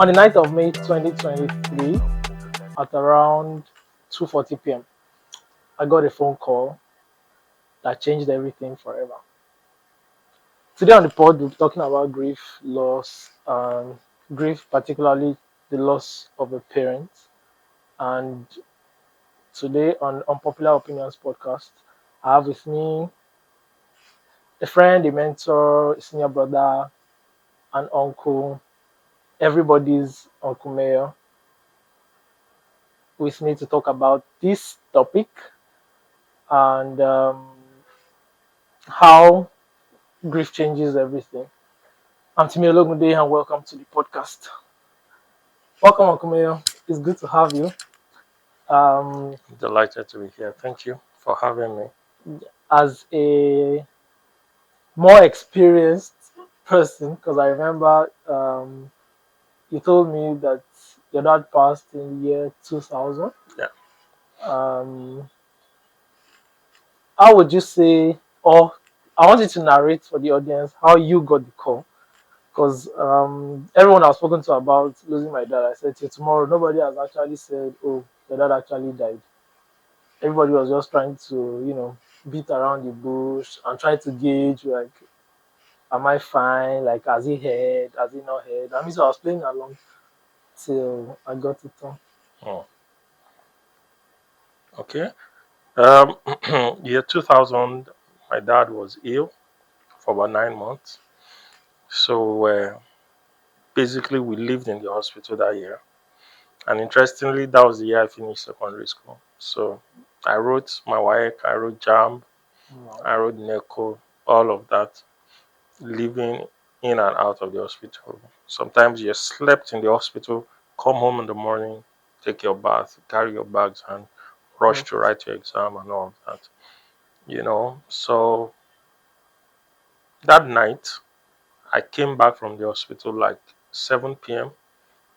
On the 9th of May 2023, at around 2:40 p.m., I got a phone call that changed everything forever. Today on the pod, we'll be talking about grief, loss, and grief, particularly the loss of a parent. And today on Unpopular Opinions podcast, I have with me a friend, a mentor, a senior brother, an uncle, everybody's Uncle Mayor, with me to talk about this topic and how grief changes everything. I'm Timmy Ologunde and welcome to the podcast. Welcome, Uncle Mayor. It's good to have you. Um, Delighted to be here. Thank you for having me. as a more experienced person, because I remember you told me that your dad passed in the year 2000. Yeah. Um, how would you say, or I want you to narrate for the audience how you got the call? Because everyone I've spoken to about losing my dad, I said till tomorrow, nobody has actually said, "Oh, your dad actually died." Everybody was just trying to, beat around the bush and try to gauge, like, am I fine? Like, has he heard? Has he not heard? I mean, so I was playing along till I got it on. Oh, okay. Year 2000, my dad was ill for about 9 months. So basically, we lived in the hospital that year. And interestingly, that was the year I finished secondary school. So I wrote my WAEC, I wrote jamb, Wow. I wrote NECO, all of that, living in and out of the hospital. Sometimes you slept in the hospital, come home in the morning, take your bath, carry your bags, and rush Well, to write your exam and all of that. So that night, I came back from the hospital like 7 p.m.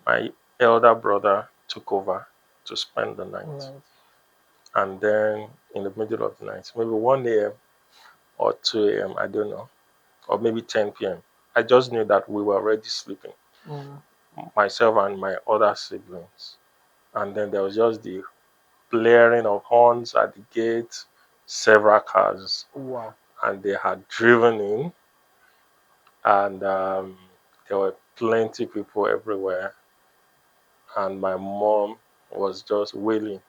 My elder brother took over to spend the night. nice. And then in the middle of the night, maybe 1 a.m. or 2 a.m., I don't know, or maybe 10 p.m., I just knew that we were already sleeping, Mm. myself and my other siblings. And then there was just the blaring of horns at the gate, several cars, Wow. and they had driven in, and there were plenty people everywhere. And my mom was just wailing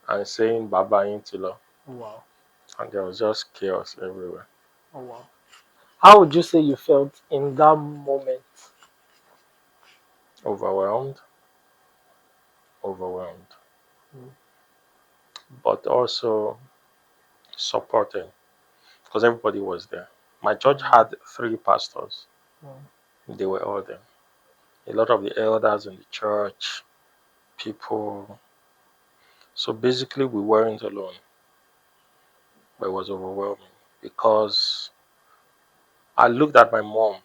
and saying Baba Intilo, Wow. and there was just chaos everywhere. Oh, wow. How would you say you felt in that moment? Overwhelmed, overwhelmed, Mm. but also supported because everybody was there. My church Mm. had three pastors, Mm. they were all there. A lot of the elders in the church, people. So basically, we weren't alone, but it was overwhelming because I looked at my mom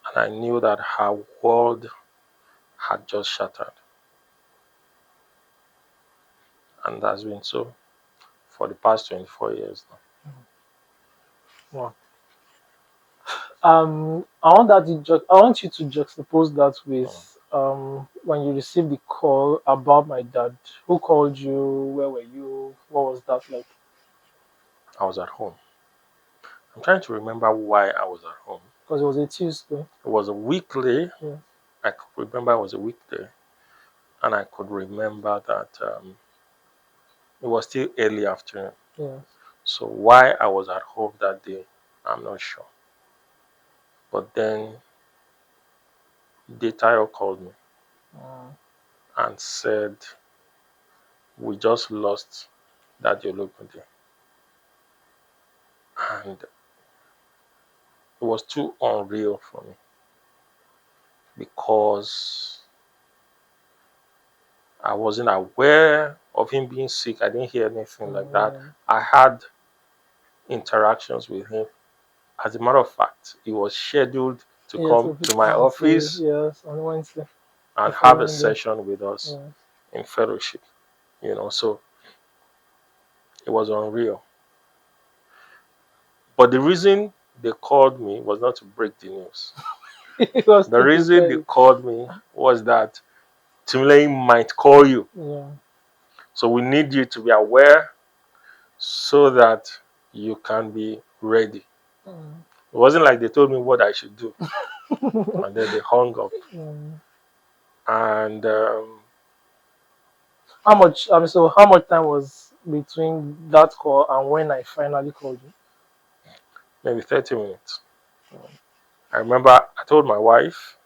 and I knew that her world had just shattered. And that's been so for the past 24 years now. Wow. I want you to juxtapose that Mm. with when you received the call about my dad. Who called you? Where were you? What was that like? I was at home. I'm trying to remember why I was at home. Because it was a Tuesday. It was a weekday. Yeah. I could remember it was a weekday. And I could remember that it was still early afternoon. Yeah. So why I was at home that day, I'm not sure. But then Detail called me Mm. and said, we just lost that Yologunde. And it was too unreal for me because I wasn't aware of him being sick. I didn't hear anything like that. Mm. I had interactions with him. As a matter of fact, he was scheduled to Yeah. come To to my come to office yes on Wednesday, the and have a following day. session with us Yeah. in fellowship. So it was unreal. But the reason they called me was not to break the news. He was The too reason they prepared. called me was that Timlane might call you. Yeah. So we need you to be aware so that you can be ready. Mm. It wasn't like they told me what I should do and then they hung up. Mm. And How much? So how much time was between that call and when I finally called you? maybe 30 minutes. I remember I told my wife,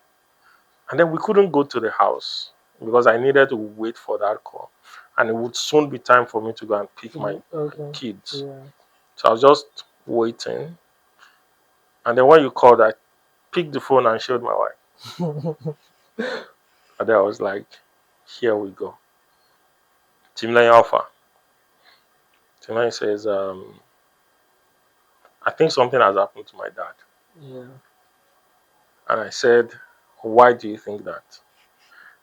and then we couldn't go to the house because I needed to wait for that call. And it would soon be time for me to go and pick my Okay. kids. Yeah. So I was just waiting. And then when you called, I picked the phone and showed my wife. And then I was like, here we go. Timlay Alpha. Timlay says, I think something has happened to my dad. Yeah. And I said, why do you think that?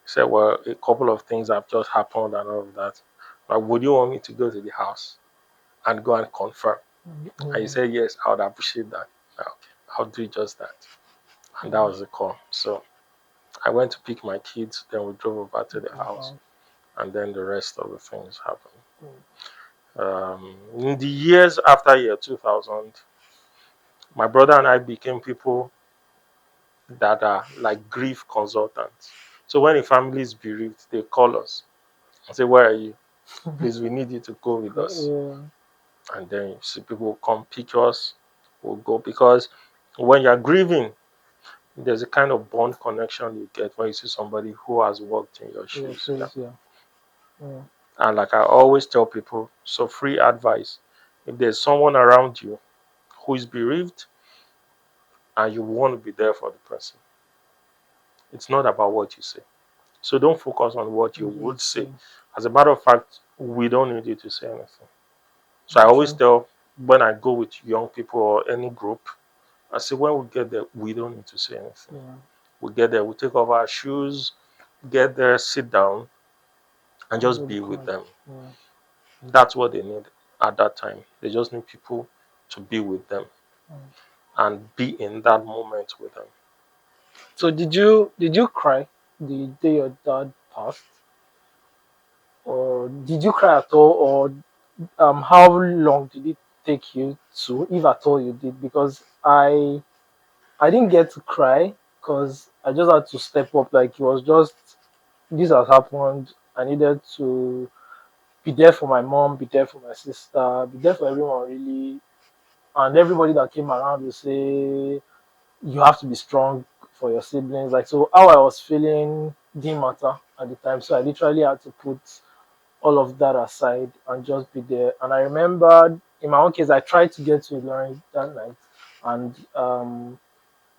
He said, well, a couple of things have just happened and all of that. Like, would you want me to go to the house and go and confirm? And he Yeah. said, yes, I would appreciate that. Okay, I'll do just that. And that was the call. So I went to pick my kids, then we drove over to the house, Wow. and then the rest of the things happened. Mm. In the years after year 2000, my brother and I became people that are like grief consultants. So when a family is bereaved, they call us and say, where are you? Please, we need you to go with us. Yeah. And then you see people come pick us, we'll go. Because when you're grieving, there's a kind of bond connection you get when you see somebody who has walked in your Your shoes. Yeah. shoes. Yeah. Yeah. And like I always tell people, so free advice. If there's someone around you who is bereaved and you want to be there for the person, it's not about what you say. So don't focus on what you Okay. would say. So, As a matter of fact, we don't need you to say anything. So I always true. tell when I go with young people or any group, I say when we get there, we don't need to say anything. Yeah. We get there, we take off our shoes, get there, sit down, and And just do the be with card. them. Yeah. That's what they need at that time. They just need people to be with them Mm. and be in that moment with them. So did you cry the day your dad passed, or did you cry at all, or how long did it take you to, if at all you did? Because I didn't get to cry because I just had to step up. Like it was just this has happened. I needed to be there for my mom, be there for my sister, be there for everyone really, and everybody that came around will say you have to be strong for your siblings. Like so, how I was feeling didn't matter at the time. So I literally had to put all of that aside and just be there. And I remembered in my own case, I tried to get to Ilorin that night, and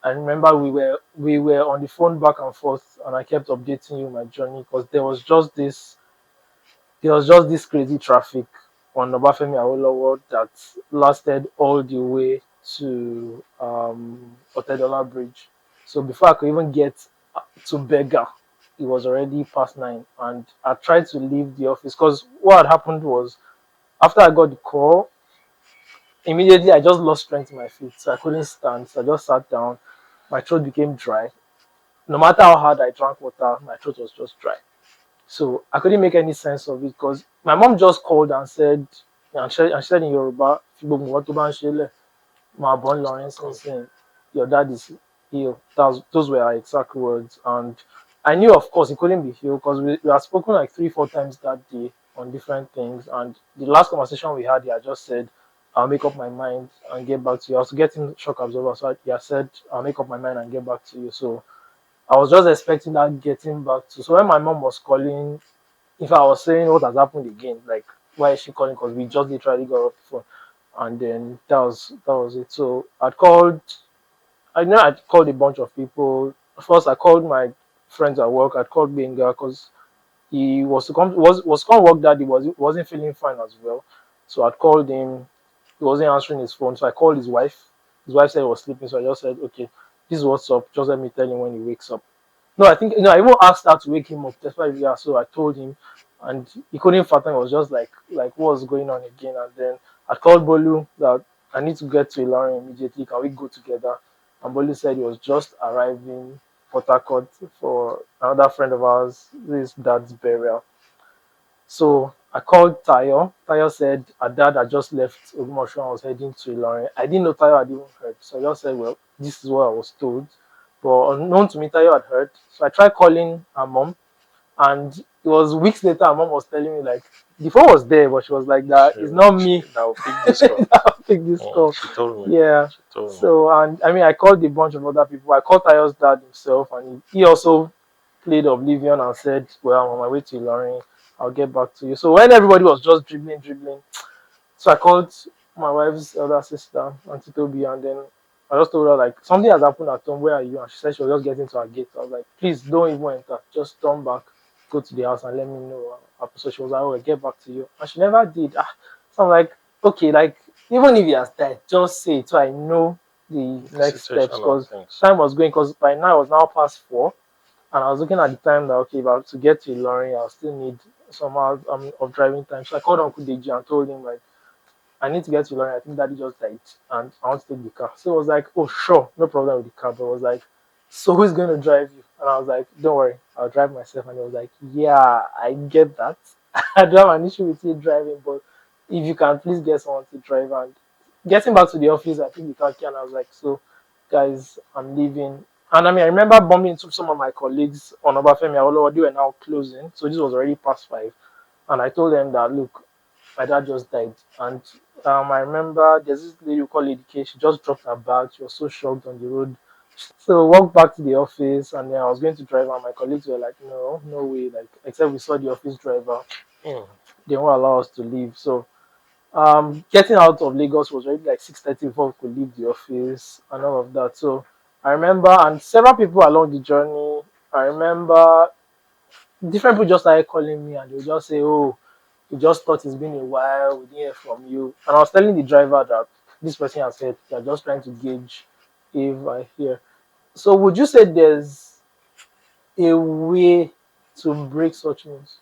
I remember we were on the phone back and forth, and I kept updating you my journey because there was just this crazy traffic on Obafemi Awolowo that lasted all the way to Otedola Bridge. So before I could even get to Bega, it was already past 9, and I tried to leave the office because what had happened was after I got the call, immediately I just lost strength in my feet, so I couldn't stand. So I just sat down. My throat became dry. No matter how hard I drank water, my throat was just dry. So I couldn't make any sense of it because my mom just called and said, and she said in Yoruba, "Fi gbogbo nǹkan tó bá ń ṣe lẹ̀, máa bọ̀ ńlọrin sínsìn, your dad is ill." Those were her exact words. And I knew, of course, he couldn't be ill because we had spoken like 3, 4 times that day on different things. And the last conversation we had, he had just said, "I'll make up my mind and get back to you." I was getting shock absorber. So he had said, "I'll make up my mind and get back to you." So I was just expecting that getting back to. So when my mom was calling, if I was saying what has happened again, like why is she calling? Because we just literally got off the phone, and then that was it. So I called. I know I called a bunch of people. First, I called my friends at work. I called Benga because he was to come work that he wasn't feeling fine as well. So I called him. He wasn't answering his phone. So I called his wife. His wife said he was sleeping. So I just said, okay, this is what's up. Just let me tell him when he wakes up. No, I think no, I even asked her to wake him up. That's why we are. So I told him, and he couldn't fathom. It was just like what's going on again. And then I called Bolu that I need to get to Ilorin immediately. Can we go together? And Bolu said he was just arriving Port Harcourt for another friend of ours, his dad's burial. So I called Tayo. Tayo said her dad had just left Ogumosho and was heading to Ilorin. I didn't know Tayo had even heard. So I just said, well, this is what I was told. But unknown to me, Tayo had heard. So I tried calling her mom. And it was weeks later, her mom was telling me, like, the phone was there, but she was like, that it's not me That will pick this call. that picked this call. She told me. Yeah. She told me. So, and I mean, I called a bunch of other people. I called Tayo's dad himself, and he also played Oblivion and said, well, I'm on my way to Ilorin. I'll get back to you. So when everybody was just dribbling, so I called my wife's elder sister, Auntie Toby, and then I just told her like something has happened at home. Where are you? And she said she was just getting to her gate. I was like, please don't even enter. Just turn back, go to the house, and let me know. So she was like, oh, I'll get back to you, and she never did. So I'm like, okay, like even if he has died, just say it so I know the The next steps situation of because things. time was going. Because by now it was now past 4, and I was looking at the time that okay, but to get to Ilorin, I'll still need some hours of driving time. So I called Uncle Deji and told him like I need to get to Lorry. I think daddy just died and I want to take the car. So it was like, oh, sure, no problem with the car. But it was like, so who's going to drive you? And I was like, don't worry, I'll drive myself. And he was like, yeah, I get that. I don't have an issue with you driving, but if you can please get someone to drive. And getting back to the office, I think the car key and I was like, so guys, I'm leaving. And I mean, I remember bumping into some of my colleagues on Obafemi Awolowo. They were now closing. So this was already past 5. And I told them that, look, my dad just died. And I remember there's this lady we call Lady K. She just dropped her bag. She was so shocked on the road. So I walked back to the office, and then I was going to drive, and my colleagues were like, "No, no way!" Like, except we saw the office driver, Mm. they won't allow us to leave. So getting out of Lagos was already like 6:30 before we could leave the office and all of that. So I remember, and several people along the journey. I remember different people just started calling me, and they would just say, "Oh, we just thought it's been a while. We didn't hear from you." And I was telling the driver that this person has said they're just trying to gauge if I hear. So would you say there's a way to break such news?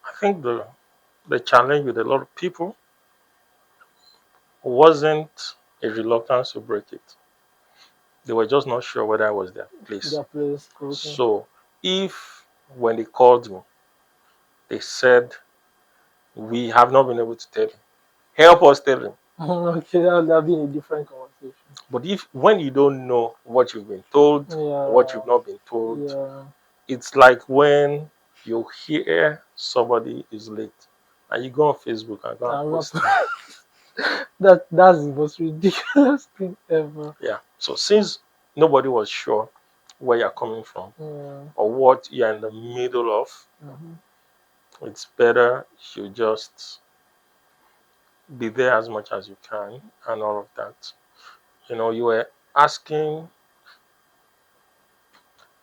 I think the challenge with a lot of people wasn't a reluctance to break it. They were just not sure whether I was their place. Their place, okay. So if when they called me, they said, we have not been able to tell him. Help us tell him. Okay, that'll be a different conversation. But if when you don't know what you've been told, what Yeah, you've not been told, yeah. it's like when you hear somebody is late and you go on Facebook and go and I'm not, post it. that's the most ridiculous thing ever. Yeah. So since nobody was sure where you're coming from Yeah. or what you're in the middle of, Mhm. it's better you just be there as much as you can and all of that. You were asking.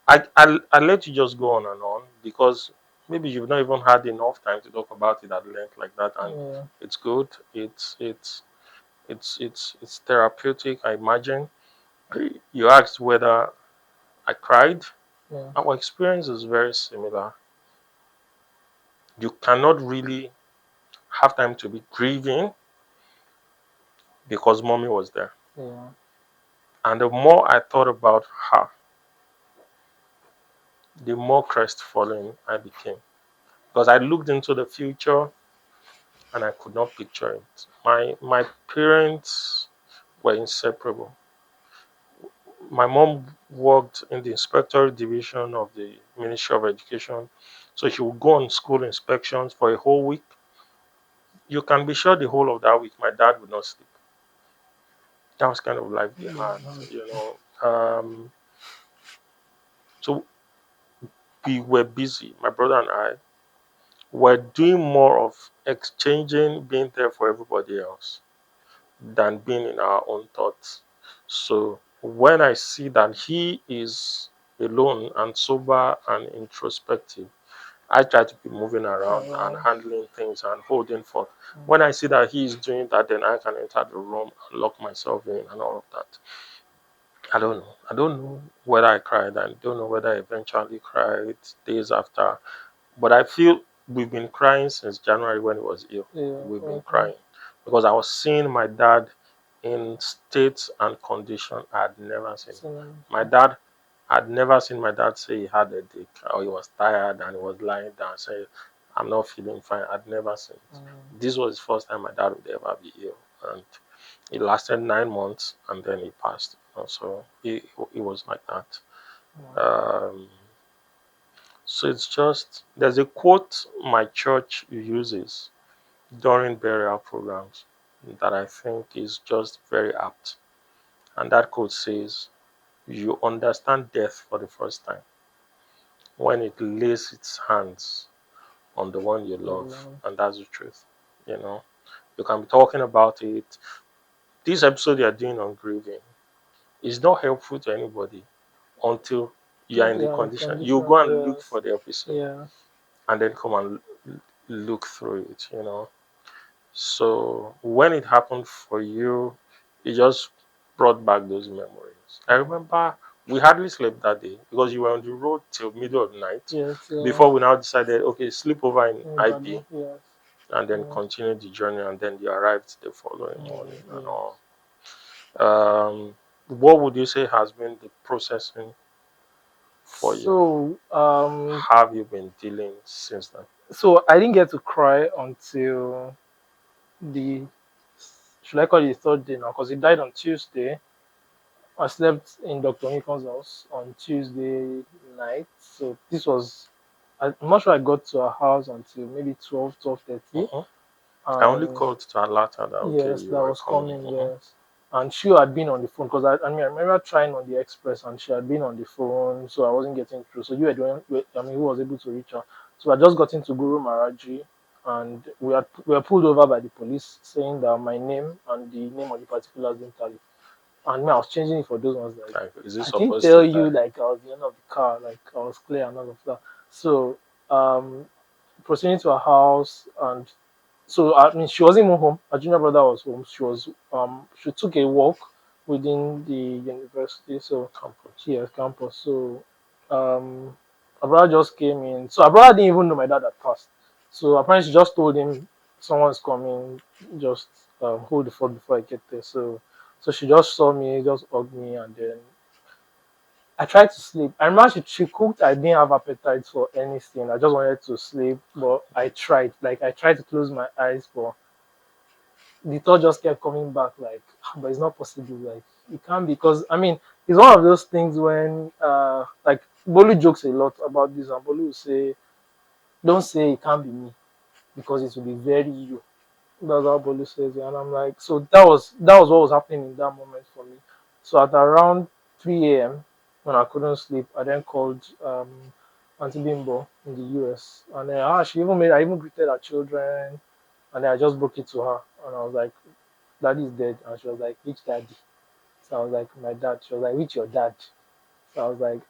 I'll let you just go on and on because maybe you've not even had enough time to talk about it at length like that, and Yeah, it's good. It's therapeutic. I imagine. You asked whether I cried. yeah, Our experience is very similar. You cannot really have time to be grieving because mommy was there. yeah, And the more I thought about her, the more crestfallen I became. Because I looked into the future and I could not picture it. My parents were inseparable. My mom worked in the inspectorate division of the Ministry of Education. So she would go on school inspections for a whole week. You can be sure the whole of that week my dad would not sleep. That was kind of life they had, yeah. you know. So we were busy, my brother and I were doing more of exchanging, being there for everybody else than being in our own thoughts. So when I see that he is alone and sober and introspective, I try to be moving around and Around. handling things and holding forth. When I see that he is doing that, then I can enter the room and lock myself in and all of that. I don't know. I don't know whether I cried. I don't know whether I eventually cried days after. But I feel we've been crying since January when he was ill. Yeah, We've been okay. crying because I was seeing my dad. in states and condition I had never seen. So, My dad, I'd never seen my dad say he had a headache or he was tired and he was lying down saying, I'm not feeling fine. I'd never seen it. This was the first time my dad would ever be ill. And it lasted 9 months and then he passed. So he was like that. Um, so it's just, there's a quote my church uses during burial programs that I think is just very apt. And that quote says, you understand death for the first time when it lays its hands on the one you love. so, And that's the truth. You know, you can be talking about it. This episode you're doing on grieving is not helpful to anybody until you are in the yeah, condition. You go condition, and look yes, for the episode yeah. and then come and look through it. So when it happened for you, it just brought back those memories. I remember we hardly slept that day because you were on the road till middle of the night Yes, yeah. before we now decided, okay, sleep over in IB Ibadan, yes, and then yes, continue the journey, and then you arrived the following morning and yes. all. What would you say has been the processing for you? So, How have you been dealing since then? so I didn't get to cry until the, should I call it the third day now? Because he died on Tuesday. I slept in Dr. Nikon's house on Tuesday night. So this was, I'm not sure I got to her house until maybe 12, 12:30. Mhm. I only And called to alert her that okay, yes, you that were was coming. coming, yes. And she had been on the phone because I mean, I remember trying on the express and she had been on the phone, so I wasn't getting through. So you were doing, I mean, who was able to reach her? So I just got into Guru Maharaji and we were pulled over by the police saying that my name and the name of the particulars didn't tally. And me, I was changing it for those ones like Like, is it I didn't supposed to tell you die? like I was the owner of the car, like I was clear and all of that. So um proceeding to her house and so I mean she wasn't even home. Her junior brother was home. She took a walk within the university, so Campus. she has campus. So um her brother just came in. So her brother didn't even know my dad had passed. So apparently she just told him someone's coming, just hold the fort before I get there. So she just saw me, just hugged me, and then I tried to sleep. I remember she cooked. I didn't have appetite for anything. I just wanted to sleep, but I tried. Like I tried to close my eyes, but the thought just kept coming back. Like, but it's not possible. Like it can't be because I mean it's one of those things when like Bolu jokes a lot about this, and Bolu will say, "Don't say it can't be me because it will be very you." That's how Bolu says it. And I'm like, so that was what was happening in that moment for me. So at around 3 a.m. when I couldn't sleep, I then called Auntie Bimbo in the US. And then I even greeted her children and then I just broke it to her. And I was like, Daddy is dead. And she was like, which daddy? So I was like, my dad. She was like, which your dad? So I was like,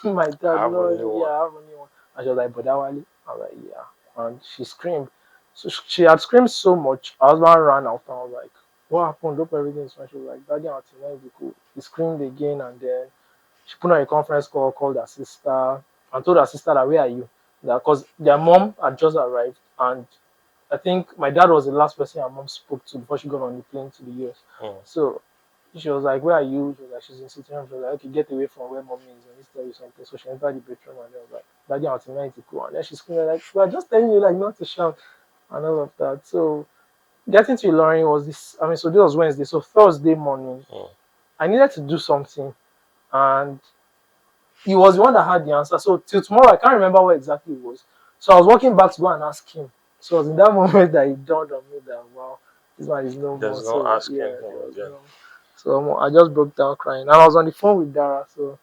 my I dad, have no, only yeah, one. I have only one. And she was like, but that Wale? I was like, yeah. And she screamed. So she had screamed so much. Her husband ran out and I was like, what happened? Hope everything's fine. She was like, Daddy, Auntie, now is cool. He screamed again and then she put on a conference call, called her sister, and told her sister that, where are you? That because their mom had just arrived and I think my dad was the last person her mom spoke to before she got on the plane to the US. Mm. So she was like, where are you? She was like, she's in sitting room. She was like, okay, get away from where mommy is. I need to tell you something. So she entered the bedroom and I was like, Daddy, I'm tonight to go. And then she screamed like, we're just telling you like not to shout and all of that. So getting to Ilorin was this, I mean, so this was Wednesday. So Thursday morning, Mm. I needed to do something. And he was the one that had the answer. So till tomorrow, I can't remember what exactly it was. So I was walking back to go and ask him. So it was in that moment that it dawned on me that wow, this man is no more. There's no So asking yeah, him there was again. no. So I just broke down crying, and I was on the phone with Dara, so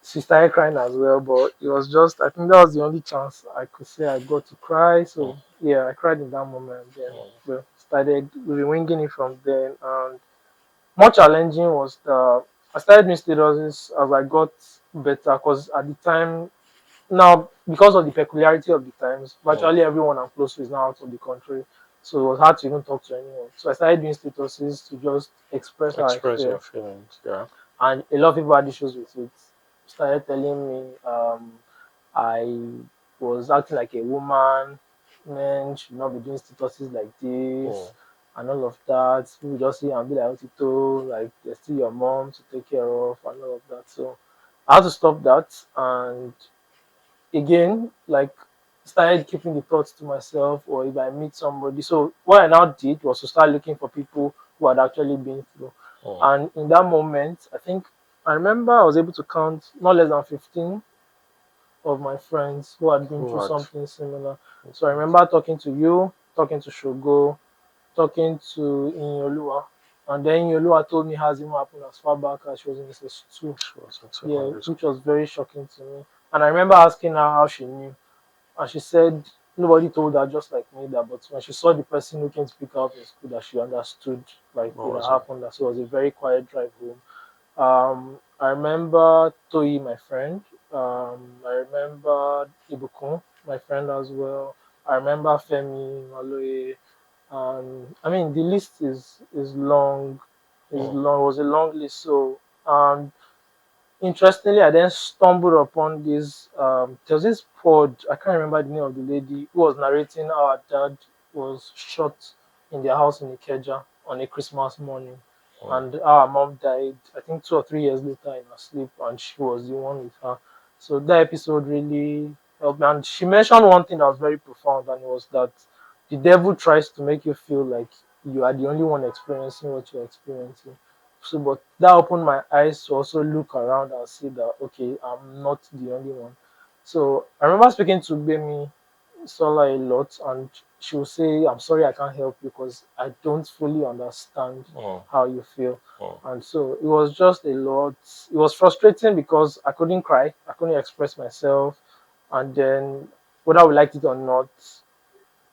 she started crying as well. But it was just, I think that was the only chance I could say I got to cry. Mm. So yeah, I cried in that moment. Then Mm. we were winging it from then, and more challenging was the I started doing statuses as I got better because at the time now because of the peculiarity of the times, Mm. virtually everyone I'm close to is now out of the country. So it was hard to even talk to anyone. So I started doing statuses to just express how I Express your feel. feelings. Yeah. And a lot of people had issues with it. Started telling me I was acting like a woman, men should not be doing statuses like Mm. this. and all of that. People just see and be like, Otito, like there's still your mom to take care of and all of that. So I had to stop that, and again, like started keeping the thoughts to myself, or if I meet somebody. So what I now did was to start looking for people who had actually been through. Mm. And in that moment, I think I remember I was able to count not less than 15 of my friends who had been through What? something similar. So I remember talking to you, talking to Shogo, talking to Inyolua. And then Inyolua told me how it even happened as far back as she was in SS2. She was in Yeah, secondary which school. was very shocking to me. And I remember asking her how she knew. And she said nobody told her, just like me, that but when she saw the person who came to pick her up in school, that she understood like What it had was it? happened. That so it was a very quiet drive home. I remember Toyi, my friend. I remember Ibukun, my friend as well. I remember Femi Maloye. I mean, the list is long. Is Mm. long. It was a long list. So interestingly, I then stumbled upon this. There was this pod. I can't remember the name of the lady who was narrating how her dad was shot in their house in Ikeja on a Christmas morning, Mm. and our mom died. I think 2 or 3 years later in her sleep, and she was the one with her. So that episode really helped me. And she mentioned one thing that was very profound, and it was that the devil tries to make you feel like you are the only one experiencing what you're experiencing. So, but that opened my eyes to also look around and see that okay, I'm not the only one. So I remember speaking to Bemi Sola a lot, and she would say, "I'm sorry, I can't help you because I don't fully understand Mm. how you feel." Mm. And so it was just a lot. It was frustrating because I couldn't cry, I couldn't express myself, and then whether we liked it or not,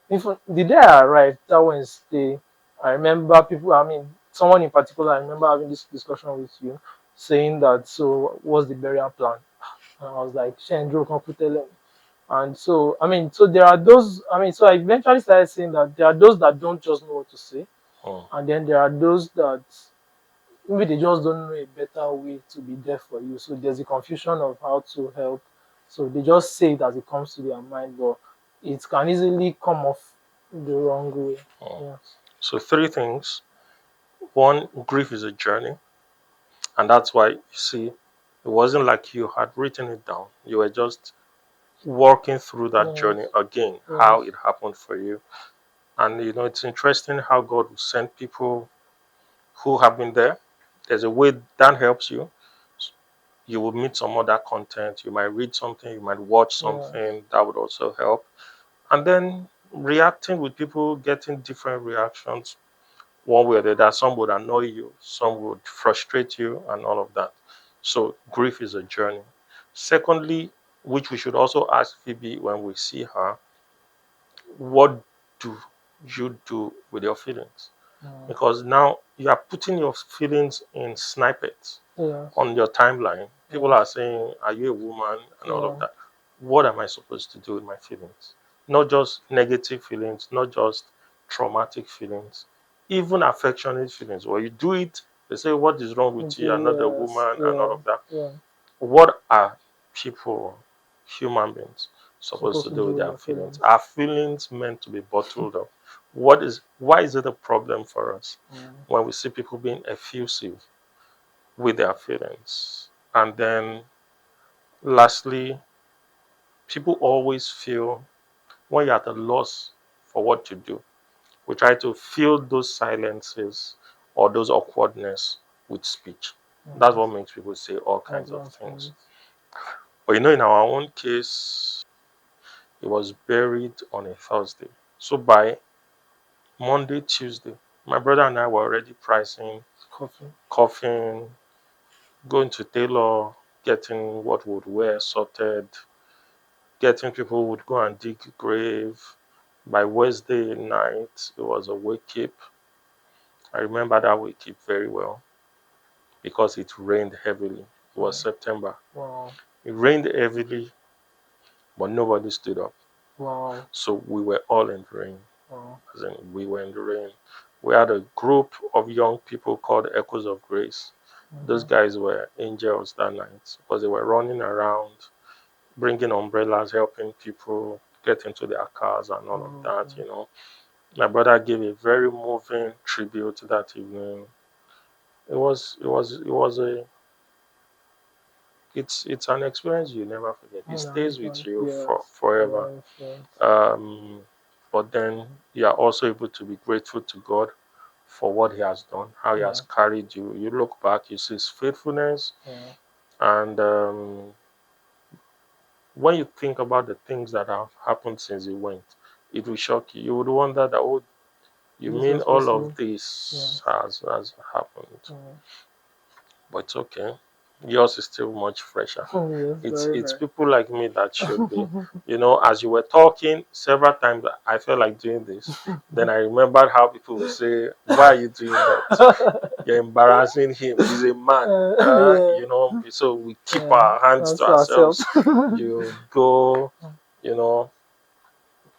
the day I arrived, that Wednesday, I remember people, I mean, someone in particular, I remember having this discussion with you, saying that, so what's the burial plan? And I was like, Shendro, come put tell me. And so, I mean, so there are those, I mean, so I eventually started saying that there are those that don't just know what to say. Mm. And then there are those that maybe they just don't know a better way to be there for you. So there's a confusion of how to help. So they just say it as it comes to their mind, but it can easily come off the wrong way. Mm. Yeah. So three things. One, grief is a journey, and that's why you see, it wasn't like you had written it down. You were just walking through that Yes. journey again, Yes. how it happened for you. And it's interesting how God will send people who have been there. There's a way that helps you. You will meet some other content. You might read something, you might watch Yes. something that would also help. And then reacting with people, getting different reactions one way or the other. Some would annoy you, some would frustrate you, and all of that. So grief is a journey. Secondly, which we should also ask Phoebe when we see her, what do you do with your feelings? Mm. Because now you are putting your feelings in snippets Yes. on your timeline. People are Yes. saying, "Are you a woman?" and all of Yeah. that. What am I supposed to do with my feelings? Not just negative feelings, not just traumatic feelings, even affectionate feelings. When you do it, they say, "What is wrong with you? You're not a Yes. woman," and all Yeah. of that. Yeah. What are people, human beings, supposed Supposed to to do do with with their your feelings? feelings. Are feelings meant to be bottled up? Why is it a problem for us Mm. when we see people being effusive with their feelings? And then lastly, people always feel when you're at a loss for what to do. We try to fill those silences or those awkwardness with speech. That's what Yes. makes people say all At kinds of that things. point. But in our own case, he was buried on a Thursday. So by Monday, Tuesday, my brother and I were already pricing, Coffee. coughing, going to tailor, getting what we would wear sorted, getting people who would go and dig grave. By Wednesday night, it was a wake keep. I remember that wake keep very well because it rained heavily. It was Mm. September. Wow. It rained heavily, but nobody stood up. Wow. So we were all in the rain. Wow. As in, we were in the rain. We had a group of young people called Echoes of Grace. Those Mm-hmm. guys were angels that night because they were running around, bringing umbrellas, helping people get into their cars and all of Oh, that. okay. My brother gave a very moving tribute that evening. It was a it's an experience you never forget. It Yeah, stays with Egbon. you for Yes, forever. yes, yes. Um, but then you are also able to be grateful to God for what He has done, how He has Yeah, carried you. You look back, you see His faithfulness, yeah. and when you think about the things that have happened since He went, it will shock you. You would wonder that, oh, you This mean was all of possible. this Yes. has happened? Yeah. But it's okay. Yours is still much fresher. Yes, very, It's very. people like me that should be, as you were talking several times, I felt like doing this. Then I remembered how people would say, "Why are you doing that? You're embarrassing him. He's a man." Yeah, So we keep yeah. our hands to That's ourselves. ourselves. You go, you know,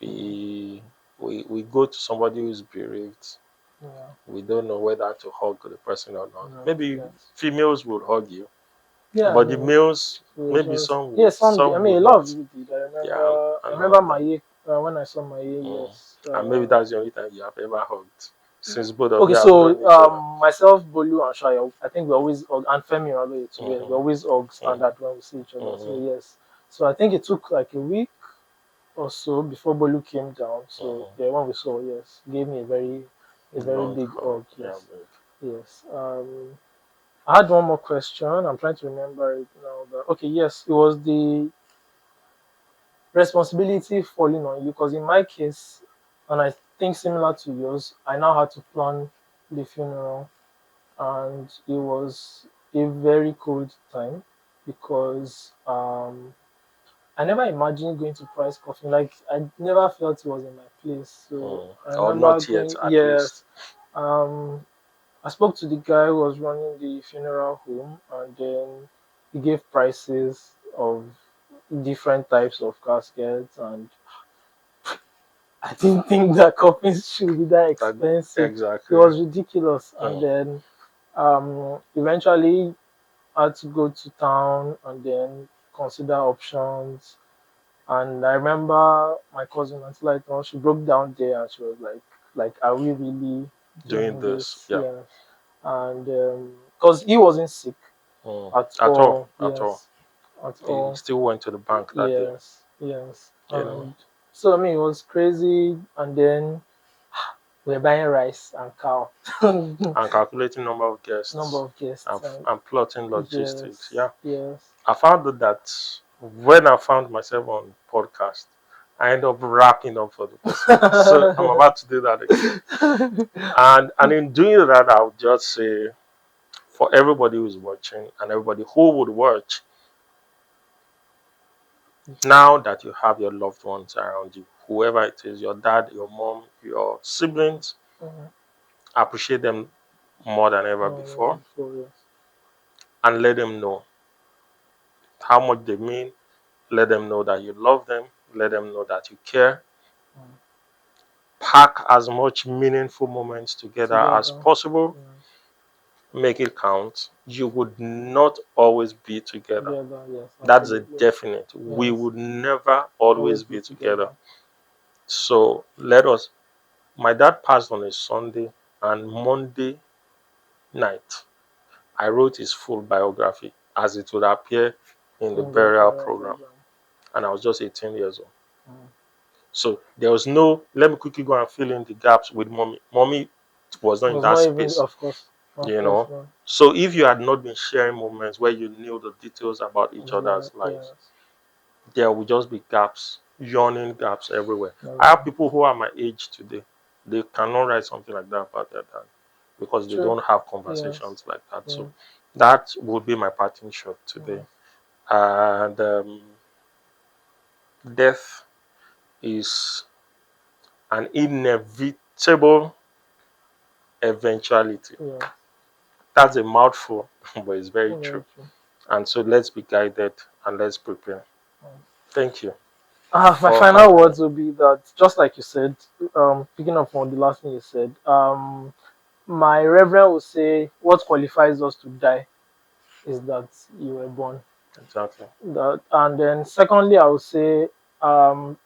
we go to somebody who's bereaved. Yeah. We don't know whether to hug the person or not. No. Maybe Yes. females would hug you, Yeah. I but the mean, males, it was maybe just some yeah. would, Some did. I some mean, would a lot of not. people did. I Yeah, remember. I and all remember of my that. year when I saw my year. Mm. Yes. And maybe that's the only time you have ever hugged, since both of Okay, you have so known each other. myself, Bolu, and Shaya, I think we always and Femi Rabe too. Yeah, we Mm-hmm, always hug mm-hmm, standard when we see each other. So mm-hmm, yes, so I think it took like a week or so before Bolu came down. So mm-hmm. yeah, when we saw, yes, gave me a very Long big hug, hug. yeah, Yes, big. yes. I had one more question. I'm trying to remember it now. But okay, yes, it was the responsibility falling on you because in my case, and I think similar to yours, I now had to plan the funeral, and it was a very cold time because I never imagined going to price coffee. Like I never felt it was in my place. So Mm. I Or remember not yet, going. at Yes, least. um, I spoke to the guy who was running the funeral home, and then he gave prices of different types of caskets, and I didn't think that coffins should be that That, expensive. It exactly. was ridiculous. And Mm. then eventually I had to go to town and then consider options. And I remember my cousin until I thought she broke down there and she was like, are we really Doing doing this, this? yeah. Yes. And because he wasn't sick Mm. at At all, all. at all. Yes. At He all. still went to the bank that day, Yes. Yes. you know, And so I mean it was crazy. And then we're buying rice and cow. and calculating number of Number guests of guests and and plotting logistics. yes. Yeah. Yes. I found out that when I found myself on podcast, I end up wrapping up for the person. So I'm about to do that again. And in doing that, I would just say for everybody who's watching and everybody who would watch, now that you have your loved ones around you, whoever it is, your dad, your mom, your siblings, Mhm. appreciate them more than ever No, never before before, yes. and let them know how much they mean. Let them know that you love them. Let them know that you care. Mm. Pack as much meaningful moments together as Together. possible. Yes. Make it count. You would not always be together. Together, yes, That's a absolutely. definite. We Yes. would never Always always be be together. together. So let us. My dad passed on a Sunday, and Monday night, I wrote his full biography as it would appear in the In the burial burial program. program. And I was just 18 years old. Mm. So there was no, let me quickly go and fill in the gaps with mommy. Mommy was not in Was that not even space, of you course know. not. So if you had not been sharing moments where you knew the details about each Yeah, other's lives, yes. there will just be gaps, yawning gaps everywhere. I have Everyone. people who are my age today. They cannot write something like that about their dad because they True. don't have Yes. conversations like that. So Yes. that would be my parting shot today. Yes. And death is an inevitable eventuality. Yes. That's a mouthful, but it's very Very true. true. And so let's be guided and let's prepare. Thank you My for final having me. words will be that just like you said, picking up on the last thing you said, my reverend will say what qualifies us to die is that you were born. Exactly. That and then secondly I would say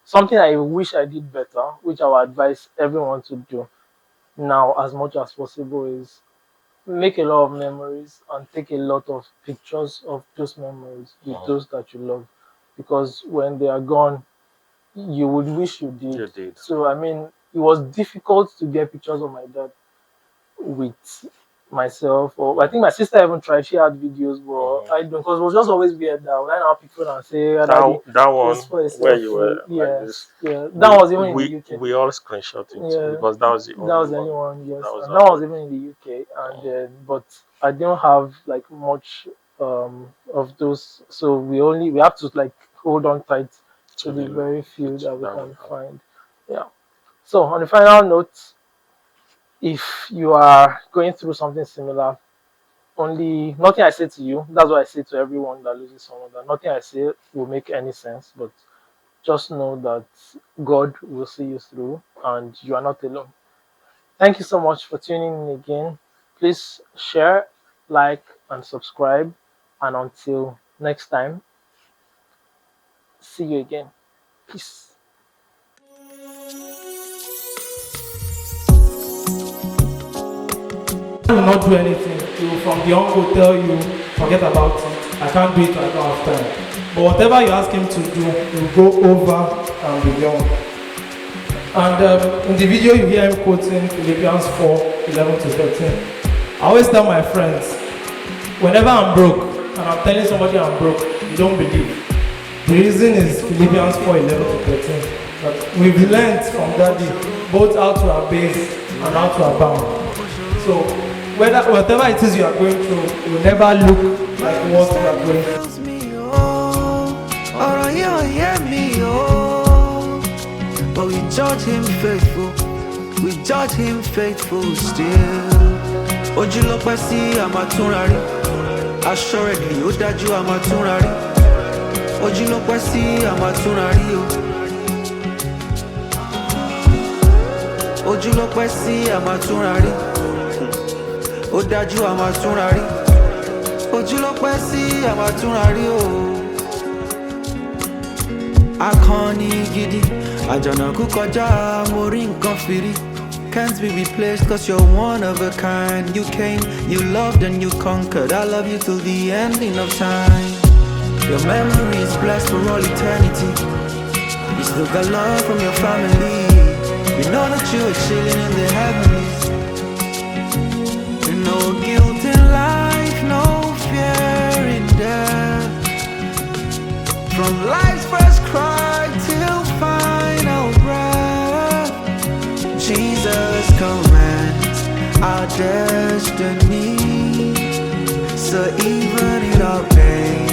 Something I wish I did better, which I would advise everyone to do now as much as possible, is make a lot of memories and take a lot of pictures of those memories with Mm. those that you love, because when they are gone, you would wish you did. You did. So I mean, it was difficult to get pictures of my dad with myself, or I think my sister even tried. She had videos, but Mhm. I don't, because it was just always weird that when I now pick phone and say, "Ah, That daddy, that let's one for a where you selfie." were like this, Yes, yeah, that we was even in the we UK. we all screenshot it Yeah, because that was the that only was the one. only one, That yes, was and that was available. even in the UK. And but I didn't have like much of those, so we have to like hold on tight to To the the very few picture that we that we can have. find. Yeah. So on the final note, if you are going through something similar, only nothing I say to you, that's what I say to everyone that loses someone, that nothing I say will make any sense, but just know that God will see you through and you are not alone. Thank you so much for tuning in again. Please share, like, and subscribe. And until next time, see you again. Peace. I will not do anything. He will from the uncle tell you, forget about it. I can't do it, I don't have time. But whatever you ask him to do, he will go over and beyond. And in the video, you hear him quoting Philippians 4:11 to 13. I always tell my friends, whenever I'm broke, and I'm telling somebody I'm broke, you don't believe. The reason is Philippians 4:11 to 13. But we've learned from Daddy both how to abase and how to abound. So whatever it is you are going through, it will never look like what you are going through. But we judge him faithful, we judge him faithful still. Ojúlọ́pẹ́ sí àmàtúnrarí, assuredly ó dájú àmàtúnrarí. Ojúlọ́pẹ́ sí àmàtúnrarí o. Ojúlọ́pẹ́ sí àmàtúnrarí, ó dájú àmàtúnrarí. Ojúlọ́pẹ́ sí àmàtúnrarí o. Akọni gidi, àjànàkú kọjá mo rí nǹkan fìrí. Can't be replaced cause you're one of a kind. You came, you loved and you conquered. I love you till the ending of time. Your memory is blessed for all eternity. You still got love from your family. You know that you are chilling in the heavens. No guilt in life, no fear in death. From life's first cry till final breath, Jesus commands our destiny. So even in our pain,